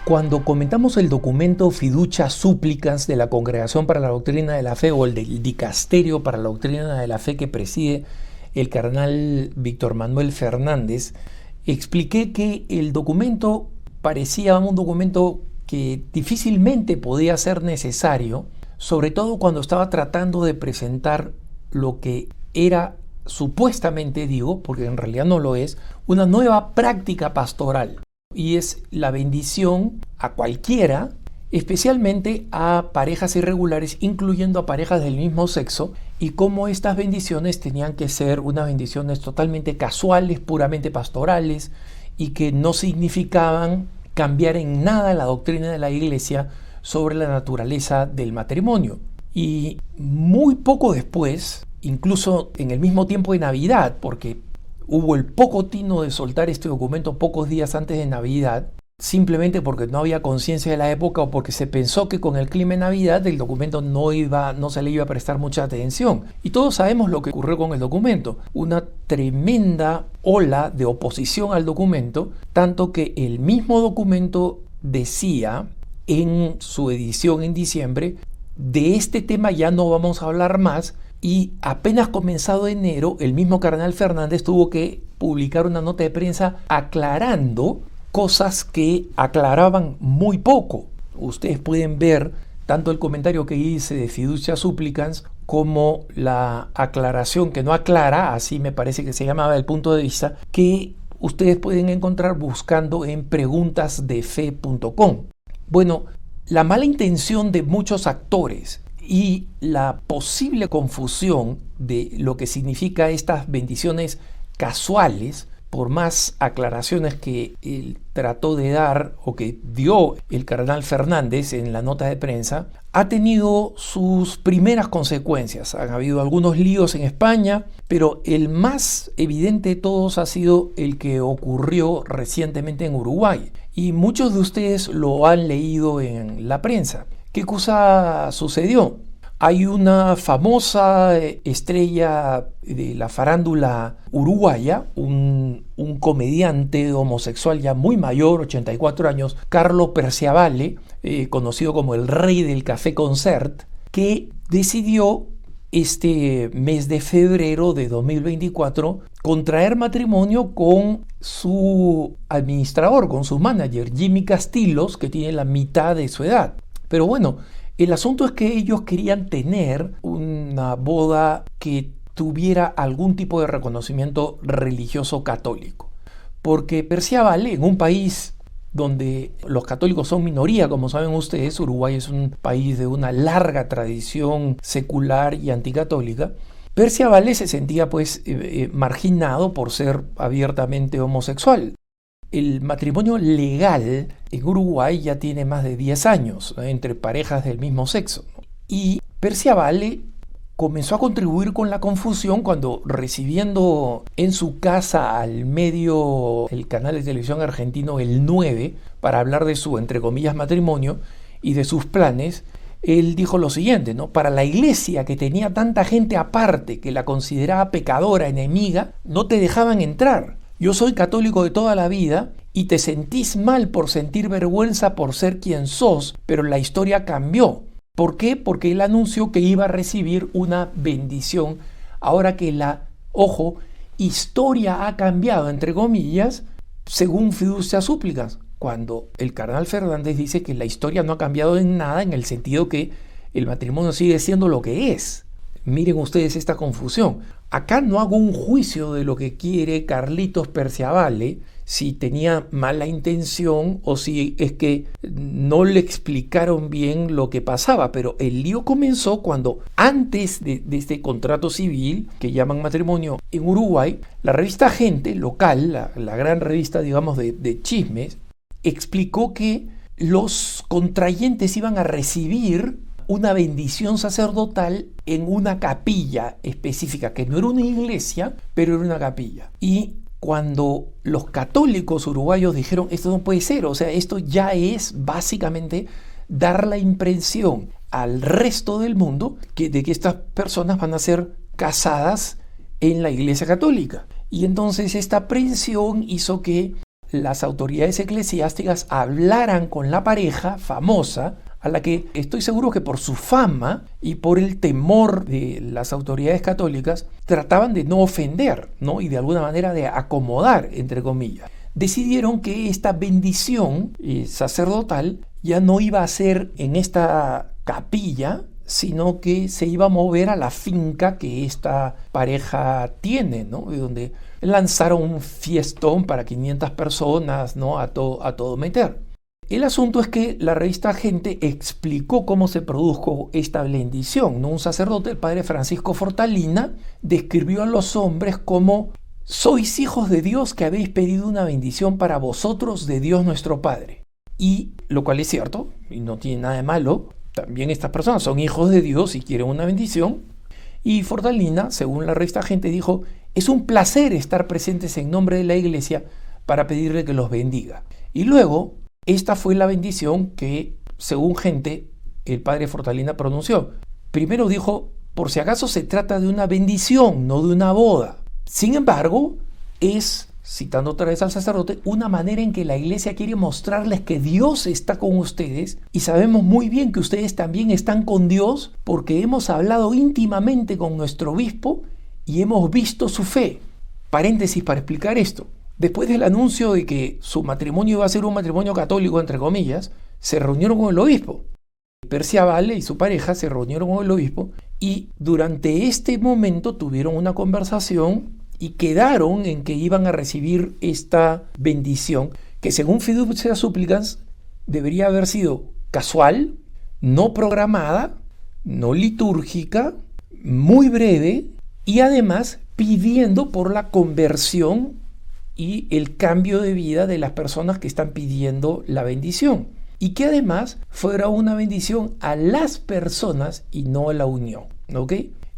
Cuando comentamos el documento Fiducia Supplicans de la Congregación para la Doctrina de la Fe o el del Dicasterio para la Doctrina de la Fe que preside el cardenal Víctor Manuel Fernández, expliqué que el documento parecía un documento que difícilmente podía ser necesario, sobre todo cuando estaba tratando de presentar lo que era supuestamente, porque en realidad no lo es, una nueva práctica pastoral. Y es la bendición a cualquiera, especialmente a parejas irregulares, incluyendo a parejas del mismo sexo, y cómo estas bendiciones tenían que ser unas bendiciones totalmente casuales, puramente pastorales, y que no significaban cambiar en nada la doctrina de la Iglesia sobre la naturaleza del matrimonio. Y muy poco después, incluso en el mismo tiempo de Navidad, porque hubo el poco tino de soltar este documento pocos días antes de Navidad, simplemente porque no había conciencia de la época o porque se pensó que con el clima de Navidad el documento no se le iba a prestar mucha atención. Y todos sabemos lo que ocurrió con el documento. Una tremenda ola de oposición al documento, tanto que el mismo documento decía en su edición en diciembre: de este tema ya no vamos a hablar más. Y apenas comenzado enero, el mismo cardenal Fernández tuvo que publicar una nota de prensa aclarando cosas que aclaraban muy poco. Ustedes pueden ver tanto el comentario que hice de Fiducia Supplicans como la aclaración que no aclara, así me parece que se llamaba el punto de vista, que ustedes pueden encontrar buscando en preguntasdefe.com. Bueno, la mala intención de muchos actores y la posible confusión de lo que significa estas bendiciones casuales, por más aclaraciones que él trató de dar o que dio el cardenal Fernández en la nota de prensa, ha tenido sus primeras consecuencias. Han habido algunos líos en España, pero el más evidente de todos ha sido el que ocurrió recientemente en Uruguay. Y muchos de ustedes lo han leído en la prensa. ¿Qué cosa sucedió? Hay una famosa estrella de la farándula uruguaya, un comediante homosexual ya muy mayor, 84 años, Carlo Perciavale, conocido como el rey del café concert, que decidió este mes de febrero de 2024 contraer matrimonio con su administrador, con su manager, Jimmy Castillos, que tiene la mitad de su edad. Pero bueno, el asunto es que ellos querían tener una boda que tuviera algún tipo de reconocimiento religioso católico. Porque Perciavale, en un país donde los católicos son minoría, como saben ustedes, Uruguay es un país de una larga tradición secular y anticatólica, Perciavale se sentía marginado por ser abiertamente homosexual. El matrimonio legal en Uruguay ya tiene más de 10 años entre parejas del mismo sexo. Y Perciavale comenzó a contribuir con la confusión cuando, recibiendo en su casa al medio el canal de televisión argentino El 9 para hablar de su, entre comillas, matrimonio y de sus planes, él dijo lo siguiente, ¿no? Para la iglesia, que tenía tanta gente aparte que la consideraba pecadora, enemiga, no te dejaban entrar. Yo soy católico de toda la vida y te sentís mal por sentir vergüenza por ser quien sos, pero la historia cambió. ¿Por qué? Porque él anunció que iba a recibir una bendición ahora que la, historia ha cambiado, entre comillas, según Fiducia Supplicans, cuando el cardenal Fernández dice que la historia no ha cambiado en nada, en el sentido que el matrimonio sigue siendo lo que es. Miren ustedes esta confusión. Acá no hago un juicio de lo que quiere Carlitos Perciavale, si tenía mala intención o si es que no le explicaron bien lo que pasaba, pero el lío comenzó cuando, antes de este contrato civil que llaman matrimonio en Uruguay, la revista Gente local, la gran revista, digamos, de chismes, explicó que los contrayentes iban a recibir una bendición sacerdotal en una capilla específica, que no era una iglesia, pero era una capilla. Y cuando los católicos uruguayos dijeron, esto no puede ser, o sea, esto ya es básicamente dar la impresión al resto del mundo de que estas personas van a ser casadas en la Iglesia Católica. Y entonces esta presión hizo que las autoridades eclesiásticas hablaran con la pareja famosa, a la que estoy seguro que por su fama y por el temor de las autoridades católicas trataban de no ofender, ¿no? Y de alguna manera de acomodar, entre comillas. Decidieron que esta bendición sacerdotal ya no iba a ser en esta capilla, sino que se iba a mover a la finca que esta pareja tiene, ¿no? De donde lanzaron un fiestón para 500 personas, ¿no? A todo meter. El asunto es que la revista Gente explicó cómo se produjo esta bendición, ¿no? Un sacerdote, el padre Francisco Fortalina, describió a los hombres como: sois hijos de Dios que habéis pedido una bendición para vosotros de Dios nuestro Padre. Y lo cual es cierto, y no tiene nada de malo. También estas personas son hijos de Dios y quieren una bendición. Y Fortalina, según la revista Gente, dijo: es un placer estar presentes en nombre de la Iglesia para pedirle que los bendiga. Y luego, esta fue la bendición que, según Gente, el padre Fortalina pronunció. Primero dijo: por si acaso se trata de una bendición, no de una boda. Sin embargo, es, citando otra vez al sacerdote, una manera en que la Iglesia quiere mostrarles que Dios está con ustedes, y sabemos muy bien que ustedes también están con Dios porque hemos hablado íntimamente con nuestro obispo y hemos visto su fe. Paréntesis para explicar esto. Después del anuncio de que su matrimonio iba a ser un matrimonio católico, entre comillas, se reunieron con el obispo. Perciabale y su pareja se reunieron con el obispo y durante este momento tuvieron una conversación y quedaron en que iban a recibir esta bendición, que según Fiducia Supplicans debería haber sido casual, no programada, no litúrgica, muy breve y además pidiendo por la conversión y el cambio de vida de las personas que están pidiendo la bendición. Y que además fuera una bendición a las personas y no a la unión. ¿Ok?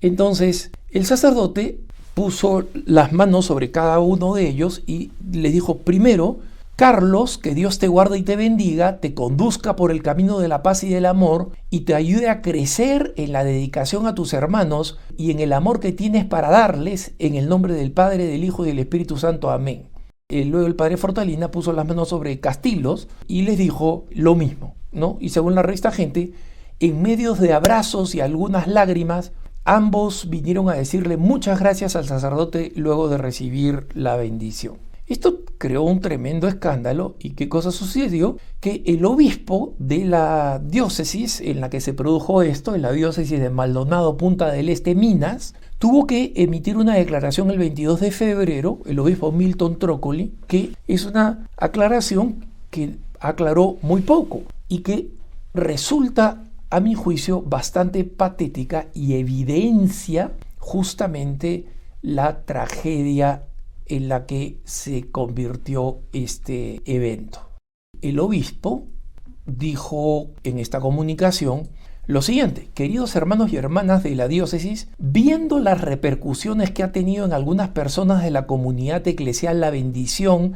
Entonces, el sacerdote puso las manos sobre cada uno de ellos y le dijo: primero, Carlos, que Dios te guarde y te bendiga, te conduzca por el camino de la paz y del amor y te ayude a crecer en la dedicación a tus hermanos y en el amor que tienes para darles, en el nombre del Padre, del Hijo y del Espíritu Santo. Amén. Luego el padre Fortalina puso las manos sobre Castillos y les dijo lo mismo, ¿no? Y según la revista Gente, en medio de abrazos y algunas lágrimas, ambos vinieron a decirle muchas gracias al sacerdote luego de recibir la bendición. Esto creó un tremendo escándalo. ¿Y qué cosa sucedió? Que el obispo de la diócesis en la que se produjo esto, en la diócesis de Maldonado, Punta del Este, Minas, tuvo que emitir una declaración el 22 de febrero, el obispo Milton Trócoli, que es una aclaración que aclaró muy poco y que resulta, a mi juicio, bastante patética y evidencia justamente la tragedia en la que se convirtió este evento. El obispo dijo en esta comunicación lo siguiente: queridos hermanos y hermanas de la diócesis, viendo las repercusiones que ha tenido en algunas personas de la comunidad eclesial la bendición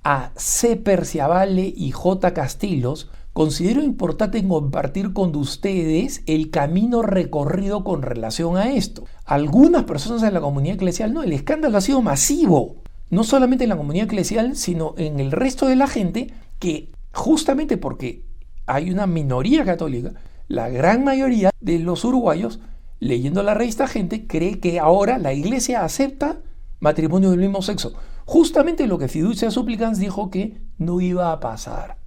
a C. Perciabale y J. Castillos, considero importante compartir con ustedes el camino recorrido con relación a esto. Algunas personas en la comunidad eclesial, no, el escándalo ha sido masivo, no solamente en la comunidad eclesial, sino en el resto de la gente, que justamente porque hay una minoría católica, la gran mayoría de los uruguayos, leyendo la revista Gente, cree que ahora la Iglesia acepta matrimonio del mismo sexo. Justamente lo que Fiducia Supplicans dijo que no iba a pasar.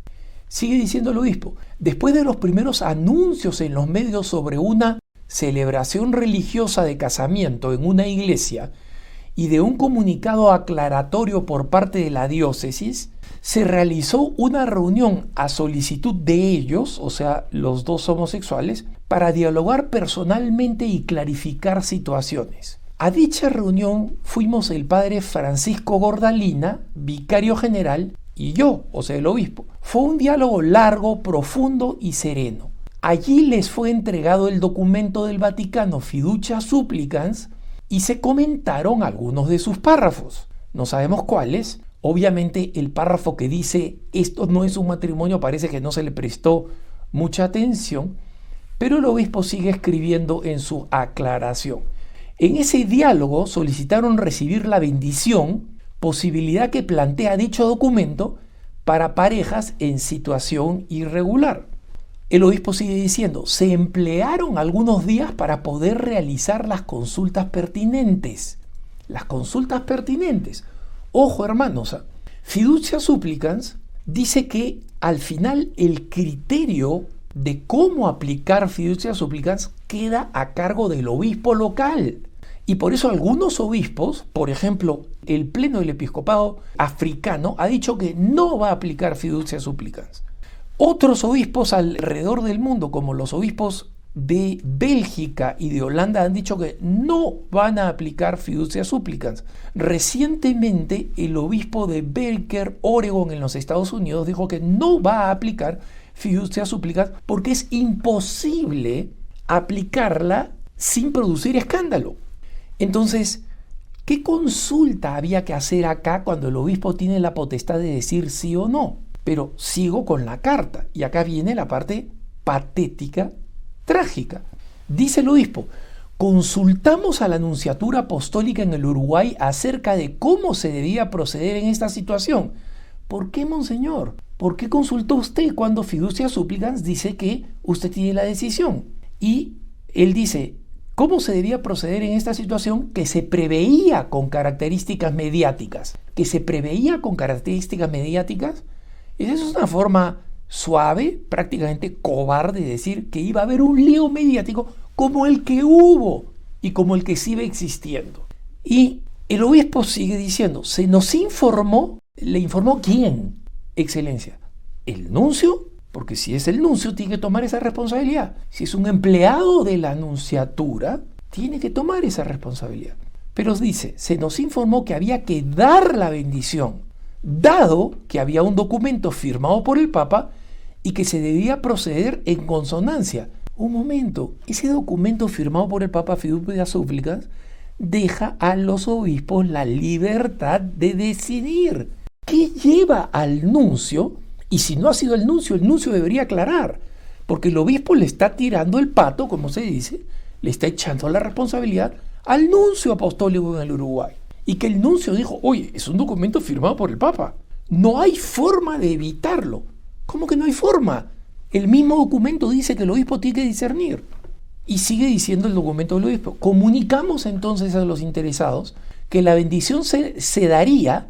Sigue diciendo el obispo: después de los primeros anuncios en los medios sobre una celebración religiosa de casamiento en una iglesia y de un comunicado aclaratorio por parte de la diócesis, se realizó una reunión a solicitud de ellos, o sea, los dos homosexuales, para dialogar personalmente y clarificar situaciones. A dicha reunión fuimos el padre Francisco Gordalina, vicario general, y yo, o sea, el obispo. Fue un diálogo largo, profundo y sereno. Allí les fue entregado el documento del Vaticano Fiducia Supplicans y se comentaron algunos de sus párrafos. No sabemos cuáles. Obviamente el párrafo que dice esto no es un matrimonio parece que no se le prestó mucha atención, pero el obispo sigue escribiendo en su aclaración. En ese diálogo solicitaron recibir la bendición posibilidad que plantea dicho documento para parejas en situación irregular. El obispo sigue diciendo, se emplearon algunos días para poder realizar las consultas pertinentes. Las consultas pertinentes. Ojo, hermanos, fiducia supplicans dice que al final el criterio de cómo aplicar fiducia supplicans queda a cargo del obispo local. Y por eso algunos obispos, por ejemplo, el Pleno del Episcopado africano ha dicho que no va a aplicar fiducia supplicans. Otros obispos alrededor del mundo, como los obispos de Bélgica y de Holanda, han dicho que no van a aplicar fiducia supplicans. Recientemente, el obispo de Baker, Oregon, en los Estados Unidos, dijo que no va a aplicar fiducia supplicans porque es imposible aplicarla sin producir escándalo. Entonces, ¿qué consulta había que hacer acá cuando el obispo tiene la potestad de decir sí o no? Pero sigo con la carta, y acá viene la parte patética, trágica. Dice el obispo, consultamos a la Nunciatura Apostólica en el Uruguay acerca de cómo se debía proceder en esta situación. ¿Por qué, monseñor? ¿Por qué consultó usted cuando fiducia supplicans dice que usted tiene la decisión? Y él dice, ¿cómo se debía proceder en esta situación que se preveía con características mediáticas? Que se preveía con características mediáticas. Esa es una forma suave, prácticamente cobarde, de decir que iba a haber un lío mediático como el que hubo y como el que sigue existiendo. Y el obispo sigue diciendo, se nos informó, ¿le informó quién, excelencia? ¿El nuncio? Porque si es el nuncio, tiene que tomar esa responsabilidad. Si es un empleado de la nunciatura, tiene que tomar esa responsabilidad. Pero dice, se nos informó que había que dar la bendición, dado que había un documento firmado por el Papa y que se debía proceder en consonancia. Un momento, ese documento firmado por el Papa fiducia supplicans deja a los obispos la libertad de decidir qué lleva al nuncio, y si no ha sido el nuncio debería aclarar, porque el obispo le está tirando el pato, como se dice, le está echando la responsabilidad al nuncio apostólico en el Uruguay. Y que el nuncio dijo, oye, es un documento firmado por el Papa. No hay forma de evitarlo. ¿Cómo que no hay forma? El mismo documento dice que el obispo tiene que discernir. Y sigue diciendo el documento del obispo. Comunicamos entonces a los interesados que la bendición se daría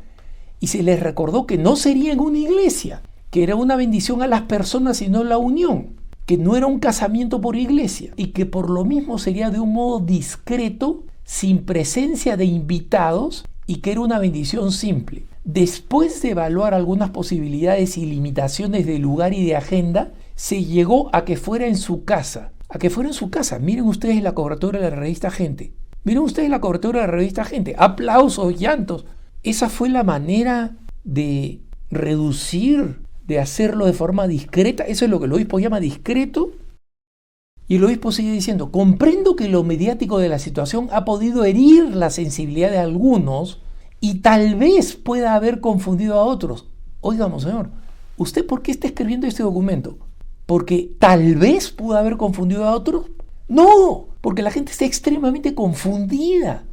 y se les recordó que no sería en una iglesia, que era una bendición a las personas y no la unión, que no era un casamiento por iglesia y que por lo mismo sería de un modo discreto, sin presencia de invitados, y que era una bendición simple. Después de evaluar algunas posibilidades y limitaciones de lugar y de agenda, se llegó a que fuera en su casa. A que fuera en su casa. Miren ustedes la cobertura de la revista Gente. Miren ustedes la cobertura de la revista Gente. Aplausos, llantos. Esa fue la manera de reducir, de hacerlo de forma discreta. Eso es lo que el obispo llama discreto. Y el obispo sigue diciendo, comprendo que lo mediático de la situación ha podido herir la sensibilidad de algunos y tal vez pueda haber confundido a otros. Oiga, monseñor, ¿usted por qué está escribiendo este documento? ¿Porque tal vez pudo haber confundido a otros? No, porque la gente está extremadamente confundida.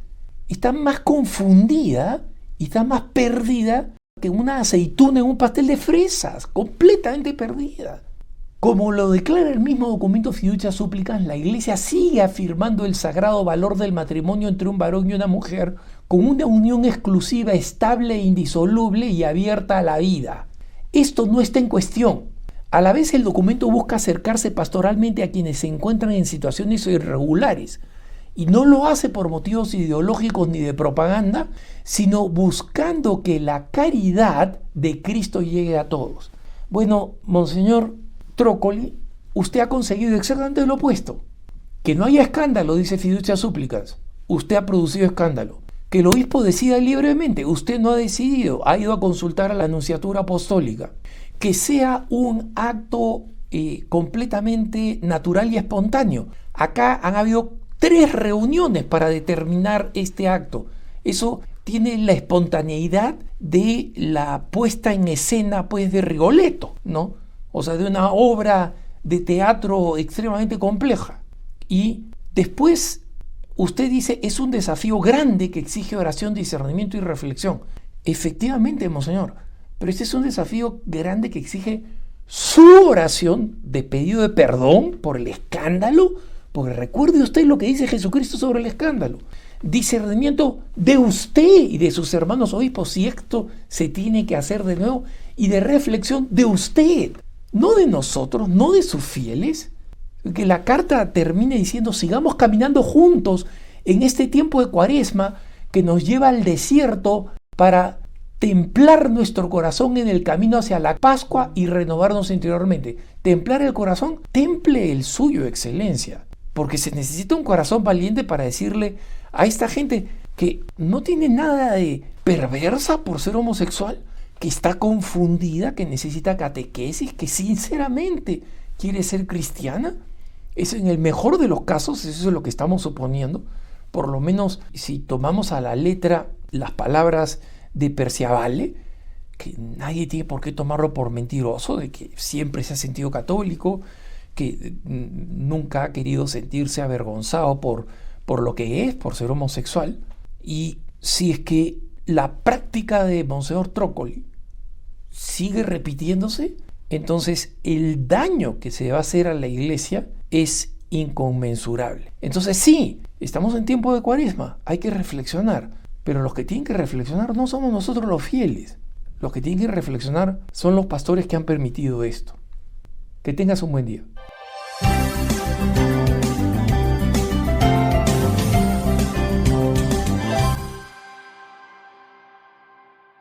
Está más confundida y está más perdida que una aceituna en un pastel de fresas, completamente perdida. Como lo declara el mismo documento fiducia supplicans, la Iglesia sigue afirmando el sagrado valor del matrimonio entre un varón y una mujer con una unión exclusiva, estable e indisoluble y abierta a la vida. Esto no está en cuestión. A la vez el documento busca acercarse pastoralmente a quienes se encuentran en situaciones irregulares y no lo hace por motivos ideológicos ni de propaganda, sino buscando que la caridad de Cristo llegue a todos. Bueno, monseñor Trócoli, usted ha conseguido exactamente lo opuesto. Que no haya escándalo, dice fiducia supplicans. Usted ha producido escándalo. Que el obispo decida libremente. Usted no ha decidido. Ha ido a consultar a la Nunciatura Apostólica. Que sea un acto completamente natural y espontáneo. Acá han habido 3 reuniones para determinar este acto. Eso tiene la espontaneidad de la puesta en escena, pues, de Rigoletto, ¿no? O sea, de una obra de teatro extremadamente compleja. Y después usted dice, es un desafío grande que exige oración, discernimiento y reflexión. Efectivamente, monseñor, pero este es un desafío grande que exige su oración de pedido de perdón por el escándalo, porque recuerde usted lo que dice Jesucristo sobre el escándalo. Discernimiento de usted y de sus hermanos obispos, si esto se tiene que hacer de nuevo, y de reflexión de usted, no de nosotros, no de sus fieles. Que la carta termine diciendo: sigamos caminando juntos en este tiempo de Cuaresma que nos lleva al desierto para templar nuestro corazón en el camino hacia la Pascua y renovarnos interiormente. Templar el corazón, temple el suyo, excelencia, porque se necesita un corazón valiente para decirle a esta gente que no tiene nada de perversa por ser homosexual, que está confundida, que necesita catequesis, que sinceramente quiere ser cristiana. Es en el mejor de los casos, eso es lo que estamos suponiendo. Por lo menos si tomamos a la letra las palabras de Perciavale, que nadie tiene por qué tomarlo por mentiroso, de que siempre se ha sentido católico, que nunca ha querido sentirse avergonzado por lo que es, por ser homosexual. Y si es que la práctica de Monseñor Trócoli sigue repitiéndose, entonces el daño que se va a hacer a la Iglesia es inconmensurable. Entonces sí, estamos en tiempo de Cuaresma, hay que reflexionar, pero los que tienen que reflexionar no somos nosotros los fieles. Los que tienen que reflexionar son los pastores que han permitido esto. Que tengas un buen día.